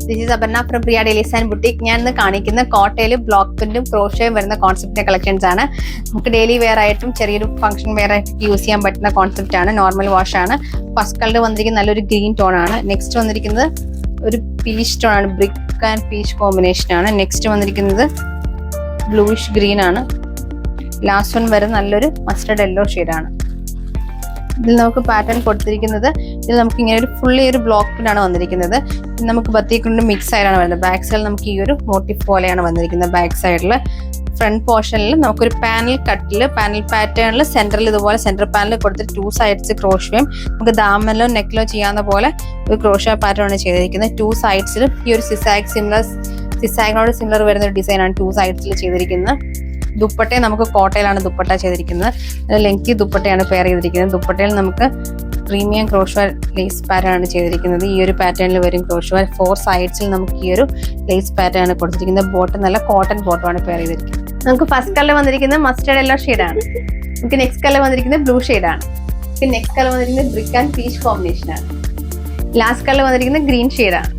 This is Aparna from Priya dailies and boutique. ഞാൻ ഇന്ന് കാണിക്കുന്ന കോട്ടയിൽ ബ്ലോക്ക് പ്രിന്റും ക്രോഷയും വരുന്ന കോൺസെപ്റ്റിന്റെ കളക്ഷൻസ് ആണ്. നമുക്ക് ഡെയിലി വെയർ ആയിട്ടും ചെറിയൊരു ഫംഗ്ഷൻ വെയർ ആയിട്ട് യൂസ് ചെയ്യാൻ പറ്റുന്ന കോൺസെപ്റ്റ് ആണ്. നോർമൽ വാഷ് ആണ്. ഫസ്റ്റ് കളർ വന്നിരിക്കുന്നത് നല്ലൊരു ഗ്രീൻ ടോൺ ആണ്. നെക്സ്റ്റ് വന്നിരിക്കുന്നത് ഒരു പീച്ച് ടോൺ ആണ്. ബ്രിക്ക് ആൻഡ് പീച്ച് കോമ്പിനേഷൻ ആണ്. നെക്സ്റ്റ് വന്നിരിക്കുന്നത് ബ്ലൂയിഷ് ഗ്രീൻ ആണ്. ലാസ്റ്റ് വൺ വരുന്ന നല്ലൊരു മസ്റ്റർഡ് യെല്ലോ ഷെയ്ഡാണ്. ഇതിൽ നമുക്ക് പാറ്റേൺ കൊടുത്തിരിക്കുന്നത് ഇതിൽ നമുക്ക് ഇങ്ങനെ ഒരു ഫുള്ളി ഒരു ബ്ലോക്ക് പ്രിന്റ് ആണ് വന്നിരിക്കുന്നത്. നമുക്ക് ബത്തിക്കൊണ്ട് മിക്സ് ആയിട്ടാണ് വരുന്നത്. ബാക്ക് സൈഡിൽ നമുക്ക് ഈ ഒരു മോട്ടീഫ് പോലെയാണ് വന്നിരിക്കുന്നത്. ബാക്ക് സൈഡിൽ ഫ്രണ്ട് പോർഷനിൽ നമുക്കൊരു പാനൽ കട്ടിൽ പാനൽ പാറ്റേണിൽ സെന്ററിൽ ഇതുപോലെ സെന്റർ പാനൽ കൊടുത്തിട്ട് 2 സൈഡ്സ് ക്രോഷയും നമുക്ക് ദാമനിലോ നെക്കിലോ ചെയ്യാവുന്ന പോലെ ഒരു ക്രോഷ പാറ്റേൺ ആണ് ചെയ്തിരിക്കുന്നത്. 2 സൈഡ്സിലും ഈ ഒരു സിസാഗിനോട് സിമിലർ വരുന്ന ഒരു ഡിസൈൻ ആണ് 2 സൈഡ്സിൽ ചെയ്തിരിക്കുന്നത്. ദുപ്പട്ടയും നമുക്ക് കോട്ടയിലാണ് ദുപ്പട്ട ചെയ്തിരിക്കുന്നത്. ലെങ്തി ദുപ്പട്ടയാണ് പെയർ ചെയ്തിരിക്കുന്നത്. ദുപ്പട്ടയിൽ നമുക്ക് പ്രീമിയം ക്രോഷ്വർ ലേസ് പാറ്റേൺ ആണ് ചെയ്തിരിക്കുന്നത്. ഈ ഒരു പാറ്റേണിൽ വരും ക്രോഷ്വർ. 4 സൈഡ്സിൽ നമുക്ക് ഈ ഒരു ലേസ് പാറ്റേൺ ആണ് കൊടുത്തിരിക്കുന്നത്. ബോട്ടം നല്ല കോട്ടൺ ബോട്ടമാണ് പെയർ ചെയ്തിരിക്കുന്നത്. നമുക്ക് ഫസ്റ്റ് കളർ വന്നിരിക്കുന്നത് മസ്റ്റേർഡ് യെല്ലോ ഷെയ്ഡാണ്. നമുക്ക് നെക്സ്റ്റ് കളർ വന്നിരിക്കുന്നത് ബ്ലൂ ഷെയ്ഡാണ്. നെക്സ്റ്റ് കളർ വന്നിരിക്കുന്നത് ബ്രിക്ക് ആൻഡ് പീച്ച് കോമ്പിനേഷൻ ആണ്. ലാസ്റ്റ് കളർ വന്നിരിക്കുന്നത് ഗ്രീൻ ഷെയ്ഡാണ്.